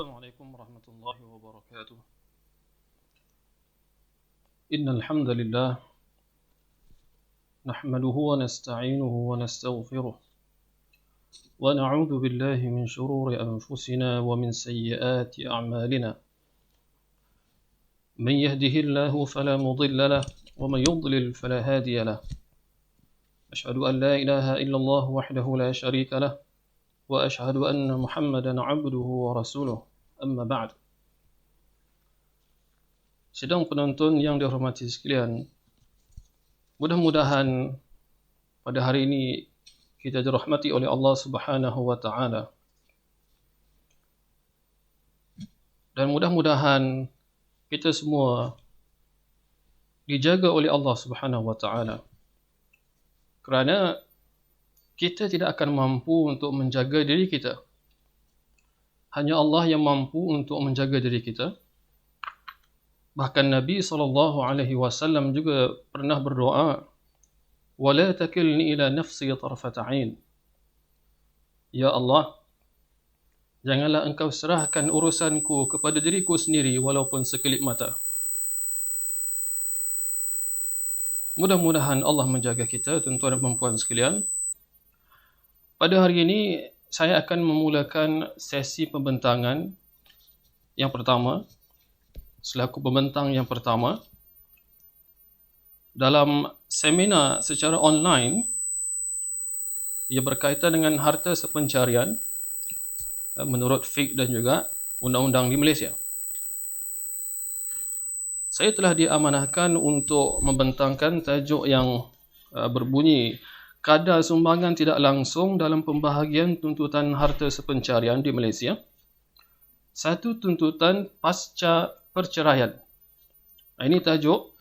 Assalamualaikum warahmatullahi wabarakatuh. Innal hamdalillah nahmaduhu wa nasta'inuhu wa nastaghfiruh wa na'udzu billahi min shururi anfusina wa min sayyiati a'malina. Man yahdihillahu fala mudilla lahu wa man yudlil fala hadiya lahu. Ashhadu an la ilaha illallah wahdahu la sharika lahu wa ashhadu anna Muhammadan 'abduhu wa rasuluh. Amma ba'd. Sidang penonton yang dihormati sekalian, mudah-mudahan pada hari ini kita dirahmati oleh Allah Subhanahu wa taala. Dan mudah-mudahan kita semua dijaga oleh Allah Subhanahu wa taala. Kerana kita tidak akan mampu untuk menjaga diri kita. Hanya Allah yang mampu untuk menjaga diri kita. Bahkan Nabi SAW juga pernah berdoa, "Wala takilni ila nafsi tarfata 'ain." Ya Allah, janganlah engkau serahkan urusanku kepada diriku sendiri walaupun sekelip mata. Mudah-mudahan Allah menjaga kita, tuan-tuan dan puan sekalian. Pada hari ini saya akan memulakan sesi pembentangan yang pertama, selaku pembentang yang pertama dalam seminar secara online ia berkaitan dengan harta sepencarian menurut fiqh dan juga undang-undang di Malaysia. Saya telah diamanahkan untuk membentangkan tajuk yang berbunyi kadar sumbangan tidak langsung dalam pembahagian tuntutan harta sepencarian di Malaysia. Satu tuntutan pasca perceraian. Ini tajuk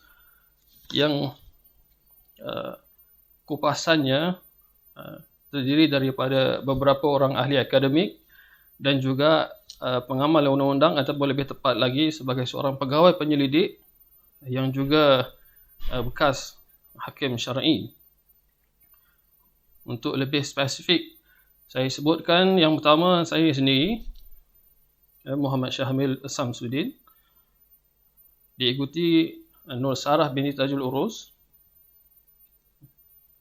yang kupasannya terdiri daripada beberapa orang ahli akademik dan juga pengamal undang-undang, ataupun lebih tepat lagi sebagai seorang pegawai penyelidik yang juga bekas hakim syar'i. Untuk lebih spesifik, saya sebutkan yang pertama saya sendiri, Muhammad Syahmil Samsudin, diikuti Nur Sarah binti Tajul Urus,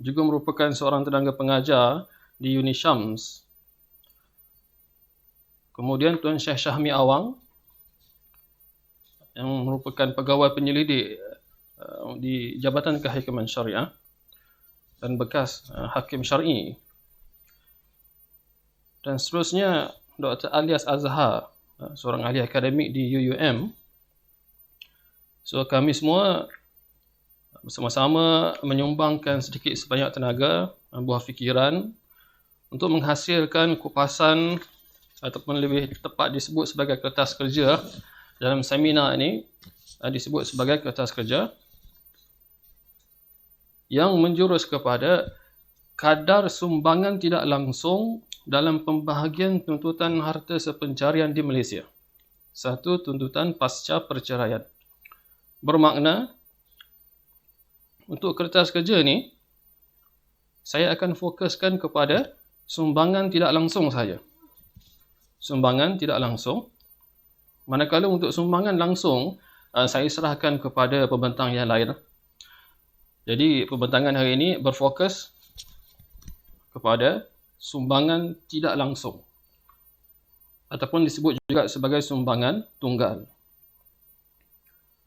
juga merupakan seorang tenaga pengajar di Unisyams. Kemudian Tuan Syekh Syahmi Awang, yang merupakan pegawai penyelidik di Jabatan Kehakiman Syariah dan bekas hakim syar'i. Dan seterusnya Dr. Alias Azhar, seorang ahli akademik di UUM. So kami semua bersama-sama menyumbangkan sedikit sebanyak tenaga, buah fikiran untuk menghasilkan kupasan ataupun lebih tepat disebut sebagai kertas kerja. Dalam seminar ini disebut sebagai kertas kerja yang menjurus kepada kadar sumbangan tidak langsung dalam pembahagian tuntutan harta sepencarian di Malaysia. Satu tuntutan pasca perceraian. Bermakna, untuk kertas kerja ni, saya akan fokuskan kepada sumbangan tidak langsung saja. Sumbangan tidak langsung. Manakala untuk sumbangan langsung, saya serahkan kepada pembentang yang lain. Jadi, pembentangan hari ini berfokus kepada sumbangan tidak langsung. Ataupun disebut juga sebagai sumbangan tunggal.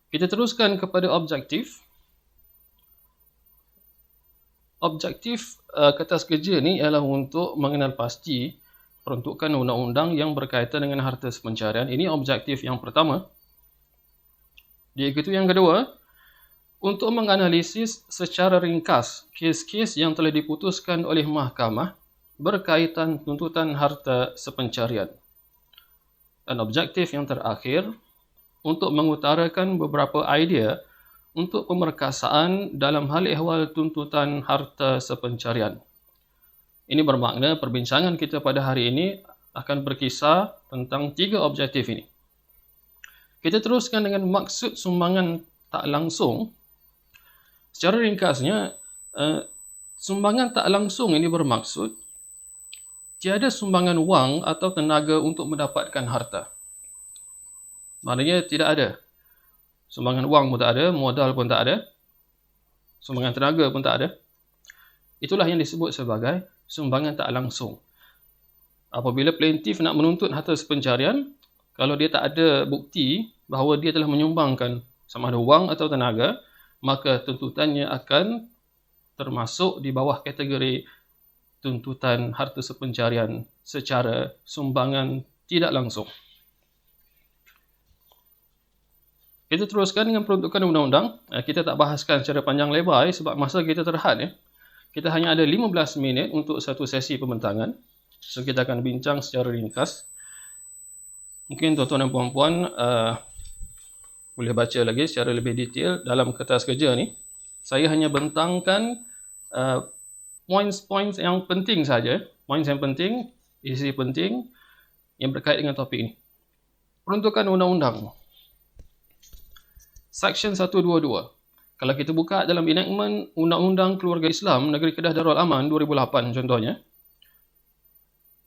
Kita teruskan kepada objektif. Objektif kertas kerja ni ialah untuk mengenal pasti peruntukan undang-undang yang berkaitan dengan harta sepencarian. Ini objektif yang pertama. Diikuti yang kedua, untuk menganalisis secara ringkas kes-kes yang telah diputuskan oleh mahkamah berkaitan tuntutan harta sepencarian. Dan objektif yang terakhir, untuk mengutarakan beberapa idea untuk pemerkasaan dalam hal ehwal tuntutan harta sepencarian. Ini bermakna perbincangan kita pada hari ini akan berkisar tentang tiga objektif ini. Kita teruskan dengan maksud sumbangan tak langsung. Secara ringkasnya, sumbangan tak langsung ini bermaksud tiada sumbangan wang atau tenaga untuk mendapatkan harta. Maknanya tidak ada. Sumbangan wang pun tak ada, modal pun tak ada, sumbangan tenaga pun tak ada. Itulah yang disebut sebagai sumbangan tak langsung. Apabila plaintiff nak menuntut harta sepencarian, kalau dia tak ada bukti bahawa dia telah menyumbangkan sama ada wang atau tenaga, maka tuntutannya akan termasuk di bawah kategori tuntutan harta sepencarian secara sumbangan tidak langsung. Kita teruskan dengan peruntukan undang-undang. Kita tak bahaskan secara panjang lebar sebab masa kita terhad. Kita hanya ada 15 minit untuk satu sesi pembentangan. So kita akan bincang secara ringkas. Mungkin tuan-tuan dan puan-puan boleh baca lagi secara lebih detail dalam kertas kerja ni. Saya hanya bentangkan points-points yang penting saja. Points yang penting, isi penting yang berkait dengan topik ini. Peruntukan undang-undang. Section 122. Kalau kita buka dalam enactment Undang-Undang Keluarga Islam Negeri Kedah Darul Aman 2008 contohnya.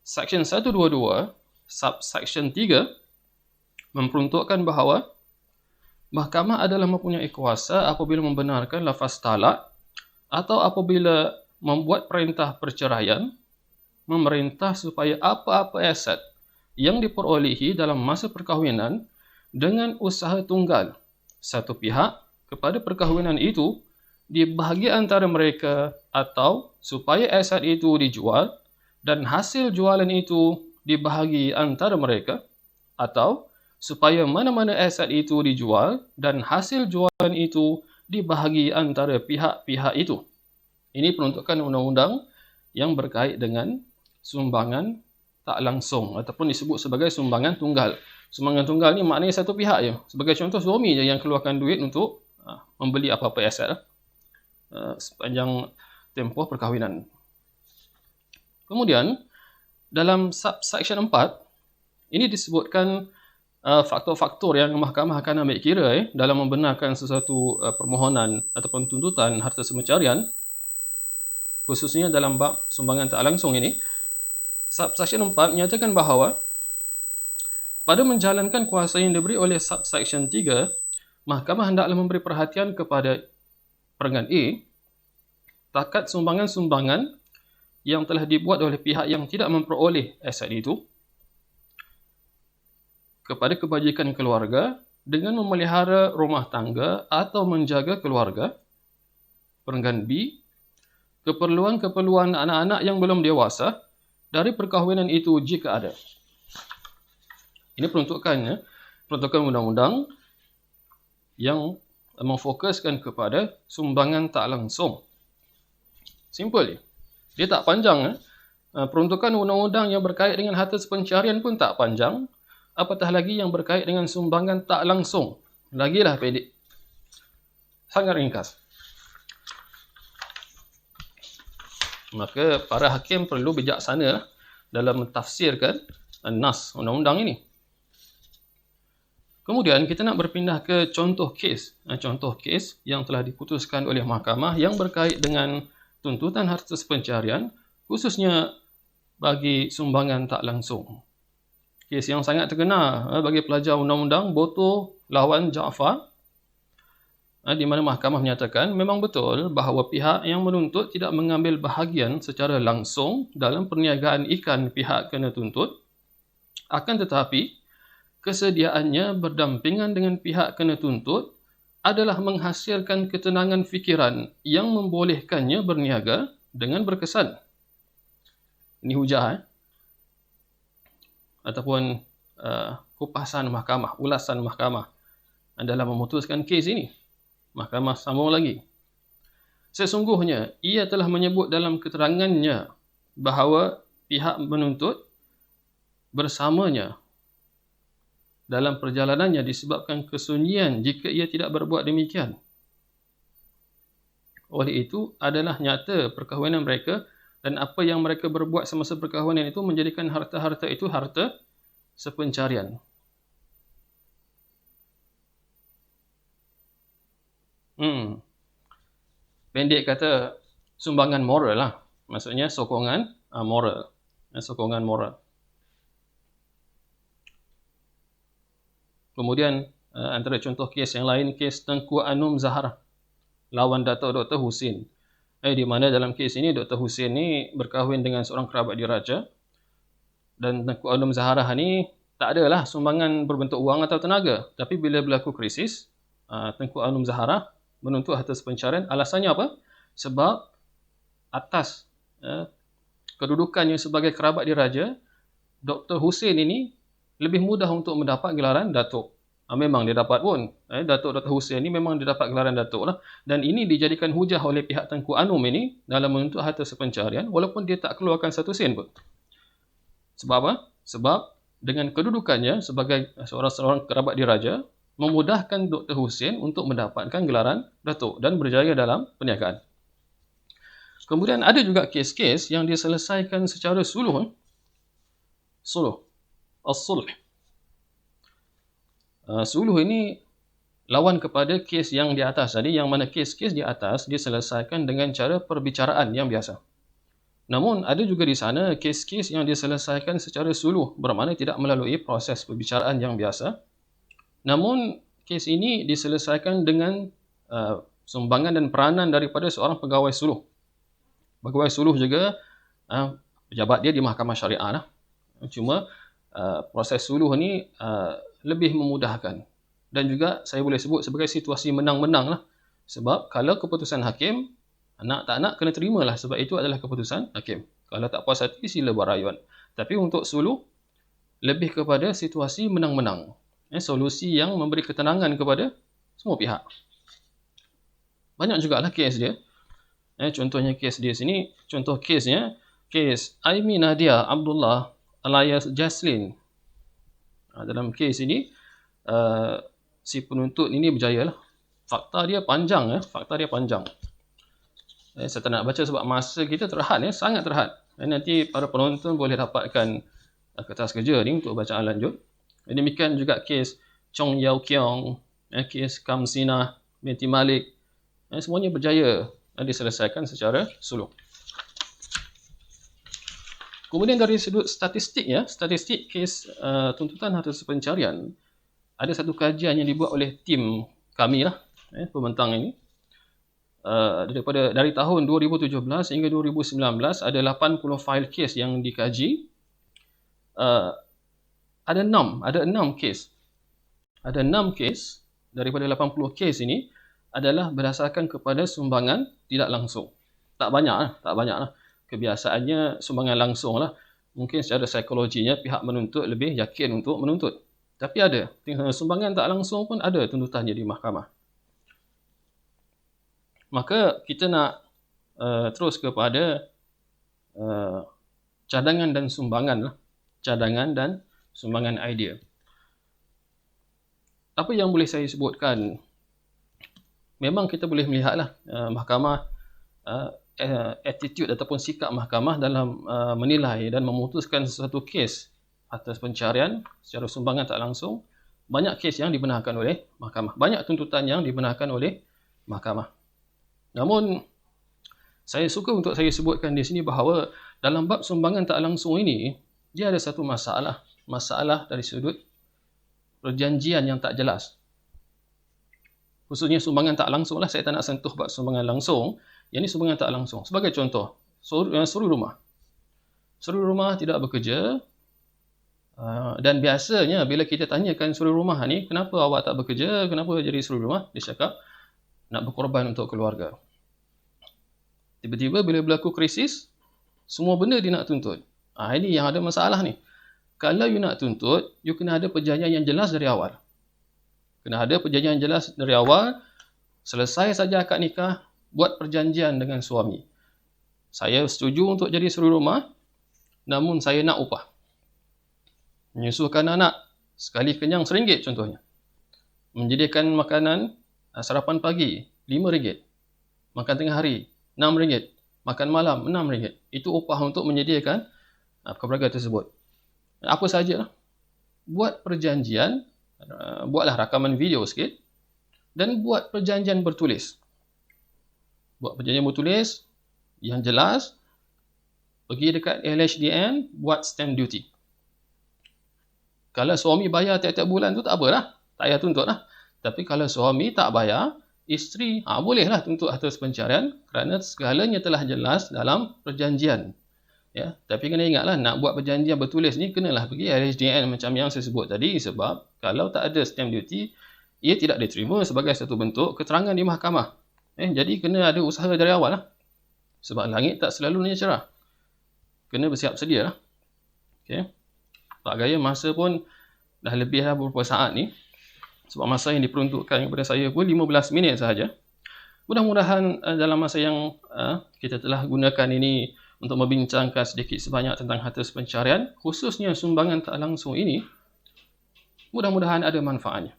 Section 122, subsection 3 memperuntukkan bahawa mahkamah adalah mempunyai kuasa apabila membenarkan lafaz talak atau apabila membuat perintah perceraian, memerintah supaya apa-apa aset yang diperolehi dalam masa perkahwinan dengan usaha tunggal satu pihak kepada perkahwinan itu dibahagi antara mereka atau supaya aset itu dijual dan hasil jualan itu dibahagi antara mereka atau supaya mana-mana aset itu dijual dan hasil jualan itu dibahagi antara pihak-pihak itu. Ini peruntukan undang-undang yang berkait dengan sumbangan tak langsung ataupun disebut sebagai sumbangan tunggal. Sumbangan tunggal ni maknanya satu pihak je. Sebagai contoh, suami je yang keluarkan duit untuk membeli apa-apa aset sepanjang tempoh perkahwinan. Kemudian, dalam subsection 4, ini disebutkan faktor-faktor yang mahkamah akan ambil kira dalam membenarkan sesuatu permohonan ataupun tuntutan harta sepencarian, khususnya dalam bab sumbangan tak langsung ini. Subsection 4 menyatakan bahawa pada menjalankan kuasa yang diberi oleh subsection 3, mahkamah hendaklah memberi perhatian kepada perenggan A, takat sumbangan-sumbangan yang telah dibuat oleh pihak yang tidak memperoleh aset itu kepada kebajikan keluarga dengan memelihara rumah tangga atau menjaga keluarga. Perenggan B, keperluan-keperluan anak-anak yang belum dewasa dari perkahwinan itu jika ada. Ini peruntukannya, peruntukan undang-undang yang memfokuskan kepada sumbangan tak langsung. Simple je. Dia tak panjang. Peruntukan undang-undang yang berkait dengan harta sepencarian pun tak panjang. Apatah lagi yang berkait dengan sumbangan tak langsung. Lagilah pendek. Sangat ringkas. Maka para hakim perlu bijaksana dalam mentafsirkan nas undang-undang ini. Kemudian kita nak berpindah ke contoh kes. Contoh kes yang telah diputuskan oleh mahkamah yang berkait dengan tuntutan harta sepencarian, khususnya bagi sumbangan tak langsung. Kes yang sangat terkenal bagi pelajar undang-undang, Boto lawan Jaafar, di mana mahkamah menyatakan memang betul bahawa pihak yang menuntut tidak mengambil bahagian secara langsung dalam perniagaan ikan pihak kena tuntut, akan tetapi kesediaannya berdampingan dengan pihak kena tuntut adalah menghasilkan ketenangan fikiran yang membolehkannya berniaga dengan berkesan. Ini hujah ataupun kupasan mahkamah, ulasan mahkamah dalam memutuskan kes ini. Mahkamah sambung lagi. Sesungguhnya ia telah menyebut dalam keterangannya bahawa pihak menuntut bersamanya dalam perjalanannya disebabkan kesunyian jika ia tidak berbuat demikian. Oleh itu adalah nyata perkahwinan mereka dan apa yang mereka berbuat semasa perkahwinan itu menjadikan harta-harta itu harta sepencarian. Pendek kata sumbangan moral lah. Maksudnya sokongan moral. Sokongan moral. Kemudian antara contoh kes yang lain, kes Tengku Anum Zahara lawan Dato' Dr. Husin. Di mana dalam kes ini Dr. Husin ni berkahwin dengan seorang kerabat diraja, dan Tengku Anum Zahara ni tak adalah sumbangan berbentuk wang atau tenaga, tapi bila berlaku krisis, Tengku Anum Zahara menuntut harta pencarian. Alasannya apa? Sebab atas kedudukannya sebagai kerabat diraja, Dr. Husin ini lebih mudah untuk mendapat gelaran Datuk. Memang dia dapat pun. Datuk Dr. Husin ni memang dia dapat gelaran Datuk lah. Dan ini dijadikan hujah oleh pihak Tengku Anum ini dalam menuntut harta sepencarian walaupun dia tak keluarkan satu sen pun. Sebab apa? Sebab dengan kedudukannya sebagai seorang kerabat diraja, memudahkan Dr. Husin untuk mendapatkan gelaran Datuk dan berjaya dalam perniagaan. Kemudian ada juga kes-kes yang diselesaikan secara suluh. Suluh. As-sulh. Suluh ini lawan kepada kes yang di atas tadi, yang mana kes-kes di atas diselesaikan dengan cara perbicaraan yang biasa. Namun ada juga di sana kes-kes yang diselesaikan secara suluh, bermakna tidak melalui proses perbicaraan yang biasa. Namun kes ini diselesaikan dengan sumbangan dan peranan daripada seorang pegawai suluh. Pegawai suluh juga pejabat dia di mahkamah syariah lah. Cuma proses suluh ni lebih memudahkan, dan juga saya boleh sebut sebagai situasi menang-menang lah. Sebab kalau keputusan hakim, nak tak nak kena terimalah, sebab itu adalah keputusan hakim. Kalau tak puas hati, sila buat rayuan. Tapi untuk suluh, lebih kepada situasi menang-menang. Solusi yang memberi ketenangan kepada semua pihak. Banyak jugalah kes dia. Contohnya kes dia sini, contoh kesnya, kes Aimi Nadia Abdullah alias Jaslin. Dalam kes ini, si penuntut ini berjaya lah. Fakta dia panjang. Saya tak nak baca sebab masa kita terhad, sangat terhad. Nanti para penonton boleh dapatkan kertas kerja ni untuk bacaan lanjut. Demikian juga kes Chong Yao Kiong, kes Kamsinah binti Malik. Semuanya berjaya diselesaikan secara suluh. Kemudian dari sudut statistik, statistik kes tuntutan harta pencarian, ada satu kajian yang dibuat oleh tim kami lah, pembentang ini. Dari tahun 2017 hingga 2019 ada 80 fail kes yang dikaji. Ada 6 kes. Ada 6 kes daripada 80 kes ini adalah berdasarkan kepada sumbangan tidak langsung. Tak banyak lah. Kebiasaannya sumbangan langsung lah. Mungkin secara psikologinya pihak menuntut lebih yakin untuk menuntut. Tapi ada sumbangan tak langsung pun ada tuntutannya di mahkamah. Maka kita nak terus kepada cadangan dan sumbangan lah. Cadangan dan sumbangan idea. Apa yang boleh saya sebutkan? Memang kita boleh melihatlah mahkamah, attitude ataupun sikap mahkamah dalam menilai dan memutuskan sesuatu kes atas pencarian secara sumbangan tak langsung. Banyak kes yang dibenarkan oleh mahkamah. Banyak tuntutan yang dibenarkan oleh mahkamah. Namun, saya suka untuk saya sebutkan di sini bahawa dalam bab sumbangan tak langsung ini, dia ada satu masalah. Masalah dari sudut perjanjian yang tak jelas. Khususnya sumbangan tak langsung lah. Saya tak nak sentuh bab sumbangan langsung. Yang ini sumbangan tak langsung. Sebagai contoh, suri rumah. Suri rumah tidak bekerja. Dan biasanya bila kita tanyakan suri rumah ni, kenapa awak tak bekerja? Kenapa jadi suri rumah? Dia cakap, nak berkorban untuk keluarga. Tiba-tiba bila berlaku krisis, semua benda dia nak tuntut. Ini yang ada masalah ni. Kalau you nak tuntut, you kena ada perjanjian yang jelas dari awal. Kena ada perjanjian yang jelas dari awal. Selesai saja akad nikah, buat perjanjian dengan suami. Saya setuju untuk jadi suri rumah, namun saya nak upah. Menyusukan anak, sekali kenyang RM1 contohnya. Menyediakan makanan, sarapan pagi, RM5. Makan tengah hari, RM6. Makan malam, RM6. Itu upah untuk menyediakan keluarga tersebut. Apa sajalah. Buat perjanjian, buatlah rakaman video sikit, dan buat perjanjian bertulis. Buat perjanjian bertulis yang jelas, pergi dekat LHDN, buat stamp duty. Kalau suami bayar tiap-tiap bulan tu tak apalah. tak payah tuntut lah. Tapi kalau suami tak bayar, isteri bolehlah tuntut harta pencarian kerana segalanya telah jelas dalam perjanjian. Ya, tapi kena ingatlah, nak buat perjanjian bertulis ni kenalah pergi RHDN macam yang saya sebut tadi, sebab kalau tak ada stamp duty, ia tidak diterima sebagai satu bentuk keterangan di mahkamah. Jadi kena ada usaha dari awal lah. Sebab langit tak selalunya cerah. Kena bersiap sedia lah. Okay. Tak gaya masa pun dah lebih dah beberapa saat ni. Sebab masa yang diperuntukkan kepada saya pun 15 minit sahaja. Mudah-mudahan dalam masa yang kita telah gunakan ini untuk membincangkan sedikit sebanyak tentang harta pencarian, khususnya sumbangan tak langsung ini, mudah-mudahan ada manfaatnya.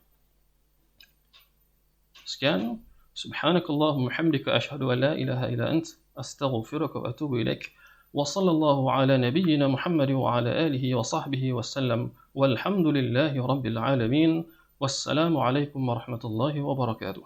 Sekian. Subhanakallahumma hamdika asyhadu an la ilaha illa ant astaghfiruka wa atubu ilaik. Wa sallallahu ala nabiyyina Muhammad wa ala alihi wa sahbihi wa sallam. Walhamdulillahi rabbil alamin. Wassalamu alaikum warahmatullahi wabarakatuh.